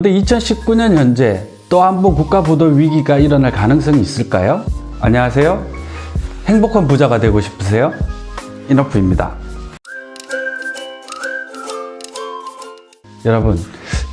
근데 2019년 현재 또 한 번 국가부도 위기가 일어날 가능성이 있을까요? 안녕하세요. 행복한 부자가 되고 싶으세요? 이너프입니다. 여러분,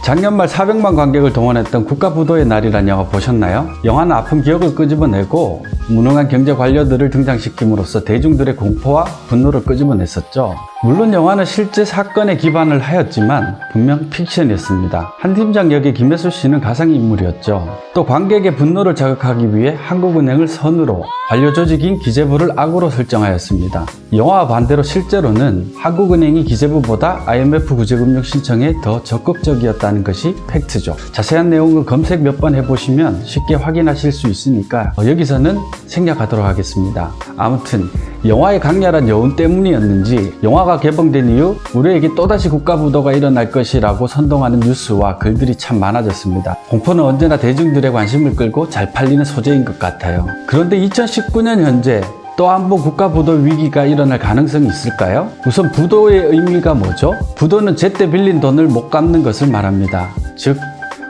작년 말 400만 관객을 동원했던 국가부도의 날이란 영화 보셨나요? 영화는 아픈 기억을 끄집어내고 무능한 경제 관료들을 등장시킴으로써 대중들의 공포와 분노를 끄집어냈었죠. 물론 영화는 실제 사건에 기반을 하였지만 분명 픽션이었습니다. 한 팀장 역의 김혜수 씨는 가상인물이었죠. 또 관객의 분노를 자극하기 위해 한국은행을 선으로, 관료 조직인 기재부를 악으로 설정하였습니다. 영화와 반대로 실제로는 한국은행이 기재부보다 IMF 구제금융 신청에 더 적극적이었다는 것이 팩트죠. 자세한 내용을 검색 몇 번 해보시면 쉽게 확인하실 수 있으니까 여기서는 생략하도록 하겠습니다. 아무튼 영화의 강렬한 여운 때문이었는지 영화가 개봉된 이후 우리에게 또다시 국가부도가 일어날 것이라고 선동하는 뉴스와 글들이 참 많아졌습니다. 공포는 언제나 대중들의 관심을 끌고 잘 팔리는 소재인 것 같아요. 그런데 2019년 현재 또 한 번 국가부도 위기가 일어날 가능성이 있을까요? 우선 부도의 의미가 뭐죠? 부도는 제때 빌린 돈을 못 갚는 것을 말합니다. 즉,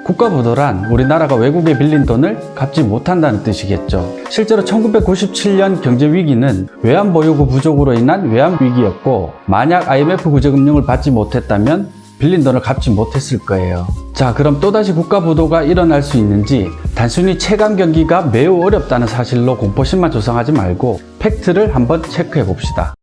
국가부도란 우리나라가 외국에 빌린 돈을 갚지 못한다는 뜻이겠죠. 실제로 1997년 경제위기는 외환보유고 부족으로 인한 외환위기였고, 만약 IMF 구제금융을 받지 못했다면 빌린 돈을 갚지 못했을 거예요. 자, 그럼 또다시 국가부도가 일어날 수 있는지 단순히 체감 경기가 매우 어렵다는 사실로 공포심만 조성하지 말고 팩트를 한번 체크해 봅시다.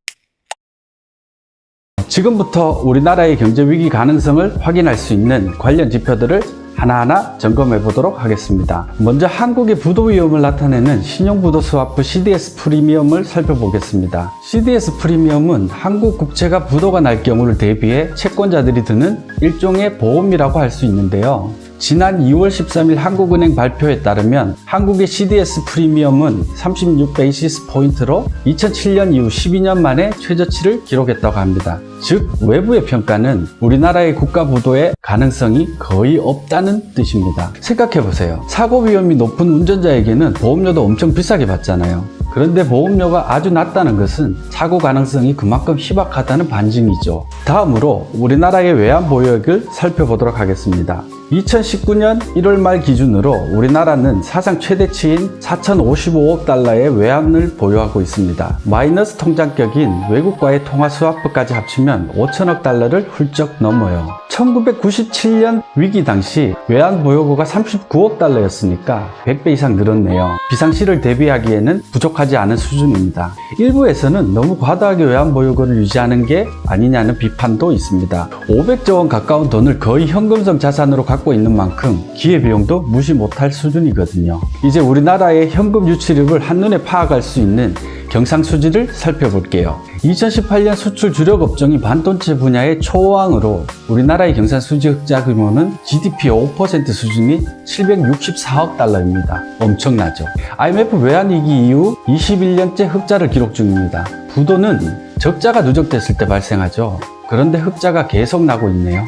지금부터 우리나라의 경제위기 가능성을 확인할 수 있는 관련 지표들을 하나하나 점검해 보도록 하겠습니다. 먼저 한국의 부도 위험을 나타내는 신용부도 스와프 CDS 프리미엄을 살펴보겠습니다. CDS 프리미엄은 한국 국채가 부도가 날 경우를 대비해 채권자들이 드는 일종의 보험이라고 할 수 있는데요. 지난 2월 13일 한국은행 발표에 따르면 한국의 CDS 프리미엄은 36 베이시스 포인트로 2007년 이후 12년 만에 최저치를 기록했다고 합니다. 즉, 외부의 평가는 우리나라의 국가부도의 가능성이 거의 없다는 뜻입니다. 생각해보세요. 사고 위험이 높은 운전자에게는 보험료도 엄청 비싸게 받잖아요. 그런데 보험료가 아주 낮다는 것은 사고 가능성이 그만큼 희박하다는 반증이죠. 다음으로 우리나라의 외환 보유액을 살펴보도록 하겠습니다. 2019년 1월 말 기준으로 우리나라는 사상 최대치인 4,055억 달러의 외환을 보유하고 있습니다. 마이너스 통장격인 외국과의 통화 스와프까지 합치면 5천억 달러를 훌쩍 넘어요. 1997년 위기 당시 외환 보유고가 39억 달러였으니까 100배 이상 늘었네요. 비상시를 대비하기에는 부족하지 않은 수준입니다. 일부에서는 너무 과도하게 외환 보유고를 유지하는 게 아니냐는 비판도 있습니다. 500조 원 가까운 돈을 거의 현금성 자산으로 갖고 있는 만큼 기회비용도 무시 못할 수준이거든요. 이제 우리나라의 현금 유출입을 한눈에 파악할 수 있는 경상수지를 살펴볼게요. 2018년 수출 주력 업종이 반도체 분야의 초호황으로 우리나라의 경상수지 흑자 규모는 GDP 5% 수준인 764억 달러입니다. 엄청나죠. IMF 외환위기 이후 21년째 흑자를 기록 중입니다. 부도는 적자가 누적됐을 때 발생하죠. 그런데 흑자가 계속 나고 있네요.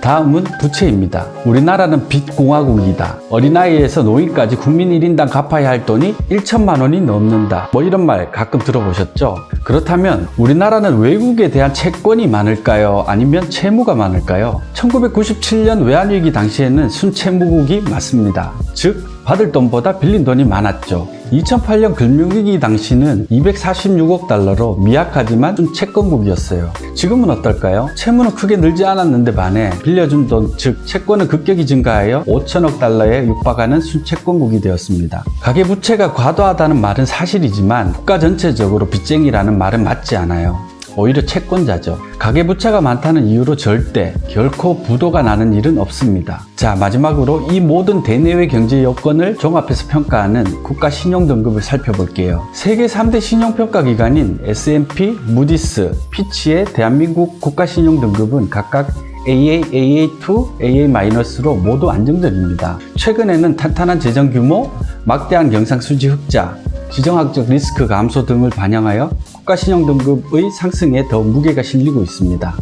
다음은 부채입니다. 우리나라는 빚공화국이다. 어린아이에서 노인까지 국민 1인당 갚아야 할 돈이 1천만 원이 넘는다. 이런 말 가끔 들어보셨죠? 그렇다면 우리나라는 외국에 대한 채권이 많을까요? 아니면 채무가 많을까요? 1997년 외환위기 당시에는 순채무국이 맞습니다. 즉, 받을 돈보다 빌린 돈이 많았죠. 2008년 금융위기 당시는 246억 달러로 미약하지만 순채권국이었어요. 지금은 어떨까요? 채무는 크게 늘지 않았는데 반해 빌려준 돈, 즉 채권은 급격히 증가하여 5천억 달러에 육박하는 순채권국이 되었습니다. 가계부채가 과도하다는 말은 사실이지만 국가 전체적으로 빚쟁이라는 말은 맞지 않아요. 오히려 채권자죠. 가계부채가 많다는 이유로 절대, 결코 부도가 나는 일은 없습니다. 자, 마지막으로 이 모든 대내외 경제 여건을 종합해서 평가하는 국가 신용등급을 살펴볼게요. 세계 3대 신용평가 기관인 S&P, 무디스, 피치의 대한민국 국가 신용등급은 각각 AA, AA2, AA-로 모두 안정적입니다. 최근에는 탄탄한 재정 규모, 막대한 경상수지 흑자, 지정학적 리스크 감소 등을 반영하여 국가신용등급의 상승에 더 무게가 실리고 있습니다.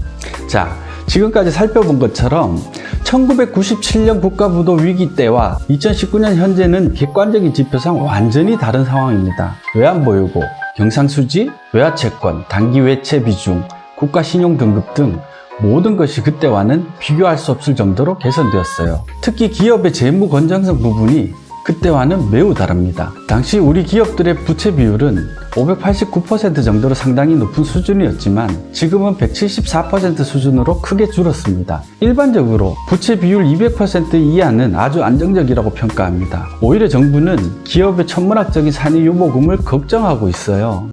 자, 지금까지 살펴본 것처럼 1997년 국가부도 위기 때와 2019년 현재는 객관적인 지표상 완전히 다른 상황입니다. 외환보유고, 경상수지, 외화채권, 단기 외채 비중, 국가신용등급 등 모든 것이 그때와는 비교할 수 없을 정도로 개선되었어요. 특히 기업의 재무 건전성 부분이 그때와는 매우 다릅니다. 당시 우리 기업들의 부채 비율은 589% 정도로 상당히 높은 수준이었지만 지금은 174% 수준으로 크게 줄었습니다. 일반적으로 부채 비율 200% 이하는 아주 안정적이라고 평가합니다. 오히려 정부는 기업의 천문학적인 산의 유보금을 걱정하고 있어요.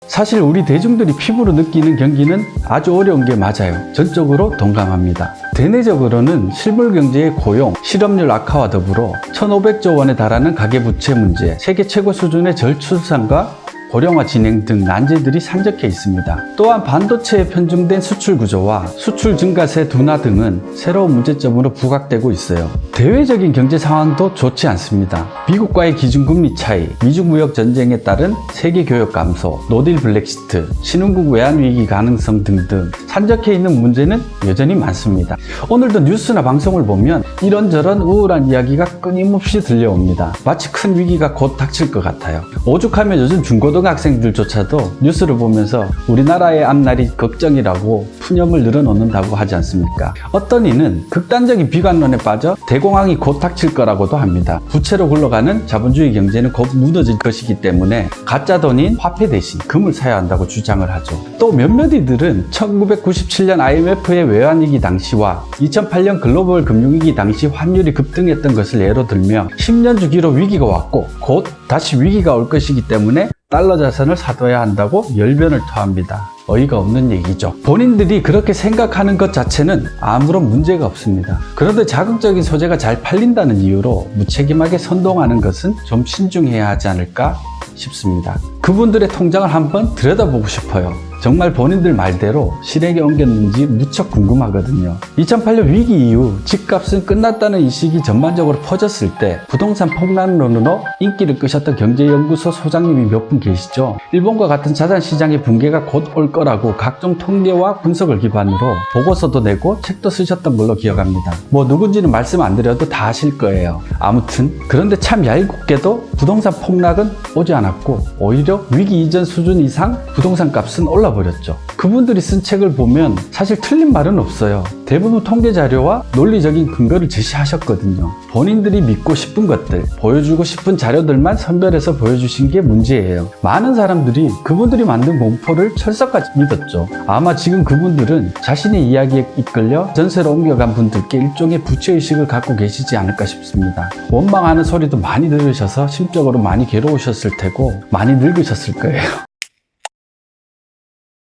사실 우리 대중들이 피부로 느끼는 경기는 아주 어려운 게 맞아요. 전적으로 동감합니다. 대내적으로는 실물 경제의 고용, 실업률 악화와 더불어 1,500조 원에 달하는 가계부채 문제, 세계 최고 수준의 저출산과 고령화 진행 등 난제들이 산적해 있습니다. 또한 반도체에 편중된 수출 구조와 수출 증가세 둔화 등은 새로운 문제점으로 부각되고 있어요. 대외적인 경제 상황도 좋지 않습니다. 미국과의 기준금리 차이, 미중 무역 전쟁에 따른 세계 교역 감소, 노딜 블랙시트, 신흥국 외환 위기 가능성 등등 산적해 있는 문제는 여전히 많습니다. 오늘도 뉴스나 방송을 보면 이런저런 우울한 이야기가 끊임없이 들려옵니다. 마치 큰 위기가 곧 닥칠 것 같아요. 오죽하면 요즘 중고등학생들조차도 뉴스를 보면서 우리나라의 앞날이 걱정이라고 푸념을 늘어놓는다고 하지 않습니까? 어떤 이는 극단적인 비관론에 빠져 대공황이 곧 닥칠 거라고도 합니다. 부채로 굴러가는 자본주의 경제는 곧 무너질 것이기 때문에 가짜 돈인 화폐 대신 금을 사야 한다고 주장을 하죠. 또 몇몇 이들은 1997년 IMF의 외환위기 당시와 2008년 글로벌 금융위기 당시 환율이 급등했던 것을 예로 들며 10년 주기로 위기가 왔고 곧 다시 위기가 올 것이기 때문에 달러 자산을 사둬야 한다고 열변을 토합니다. 어이가 없는 얘기죠. 본인들이 그렇게 생각하는 것 자체는 아무런 문제가 없습니다. 그런데 자극적인 소재가 잘 팔린다는 이유로 무책임하게 선동하는 것은 좀 신중해야 하지 않을까 싶습니다. 그분들의 통장을 한번 들여다보고 싶어요. 정말 본인들 말대로 실행에 옮겼는지 무척 궁금하거든요. 2008년 위기 이후 집값은 끝났다는 인식이 전반적으로 퍼졌을 때 부동산 폭락론으로 인기를 끄셨던 경제연구소 소장님이 몇 분 계시죠. 일본과 같은 자산시장의 붕괴가 곧 올 거라고 각종 통계와 분석을 기반으로 보고서도 내고 책도 쓰셨던 걸로 기억합니다. 뭐 누군지는 말씀 안 드려도 다 아실 거예요. 아무튼 그런데 참 얄궂게도 부동산 폭락은 오지 않았고 오히려 위기 이전 수준 이상 부동산 값은 올라버렸죠. 그분들이 쓴 책을 보면 사실 틀린 말은 없어요. 대부분 통계 자료와 논리적인 근거를 제시하셨거든요. 본인들이 믿고 싶은 것들, 보여주고 싶은 자료들만 선별해서 보여주신 게 문제예요. 많은 사람들이 그분들이 만든 공포를 철석같이 믿었죠. 아마 지금 그분들은 자신의 이야기에 이끌려 전세로 옮겨간 분들께 일종의 부채의식을 갖고 계시지 않을까 싶습니다. 원망하는 소리도 많이 들으셔서 심적으로 많이 괴로우셨을 테고 많이 늙으셨을 거예요.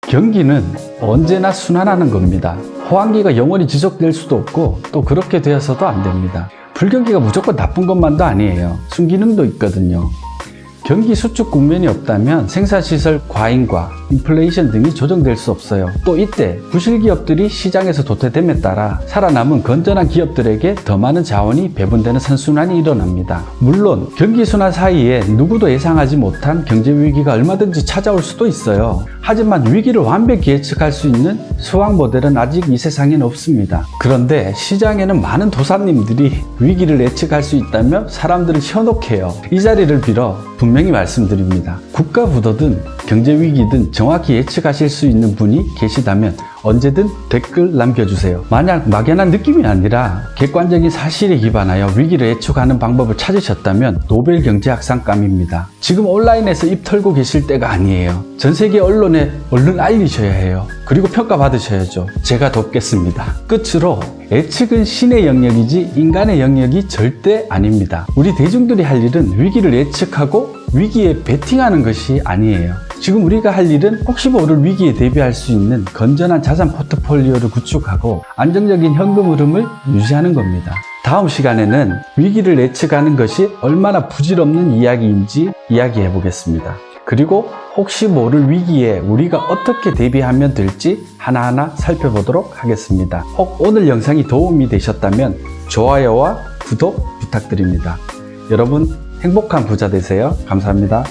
경기는 언제나 순환하는 겁니다. 호황기가 영원히 지속될 수도 없고 또 그렇게 되어서도 안 됩니다. 불경기가 무조건 나쁜 것만도 아니에요. 순기능도 있거든요. 경기 수축 국면이 없다면 생산시설 과잉과 인플레이션 등이 조정될 수 없어요. 또 이때 부실기업들이 시장에서 도태됨에 따라 살아남은 건전한 기업들에게 더 많은 자원이 배분되는 선순환이 일어납니다. 물론 경기순환 사이에 누구도 예상하지 못한 경제위기가 얼마든지 찾아올 수도 있어요. 하지만 위기를 완벽히 예측할 수 있는 수학 모델은 아직 이 세상에는 없습니다. 그런데 시장에는 많은 도사님들이 위기를 예측할 수 있다며 사람들을 현혹해요. 이 자리를 빌어 분명히 말씀드립니다. 국가 부도든 경제위기든 정확히 예측하실 수 있는 분이 계시다면 언제든 댓글 남겨주세요. 만약 막연한 느낌이 아니라 객관적인 사실에 기반하여 위기를 예측하는 방법을 찾으셨다면 노벨 경제학상감입니다. 지금 온라인에서 입 털고 계실 때가 아니에요. 전 세계 언론에 얼른 알리셔야 해요. 그리고 평가받으셔야죠. 제가 돕겠습니다. 끝으로 예측은 신의 영역이지 인간의 영역이 절대 아닙니다. 우리 대중들이 할 일은 위기를 예측하고 위기에 베팅하는 것이 아니에요. 지금 우리가 할 일은 혹시 모를 위기에 대비할 수 있는 건전한 자산 포트폴리오를 구축하고 안정적인 현금 흐름을 유지하는 겁니다. 다음 시간에는 위기를 예측하는 것이 얼마나 부질없는 이야기인지 이야기해 보겠습니다. 그리고 혹시 모를 위기에 우리가 어떻게 대비하면 될지 하나하나 살펴보도록 하겠습니다. 혹 오늘 영상이 도움이 되셨다면 좋아요와 구독 부탁드립니다. 여러분 행복한 부자 되세요. 감사합니다.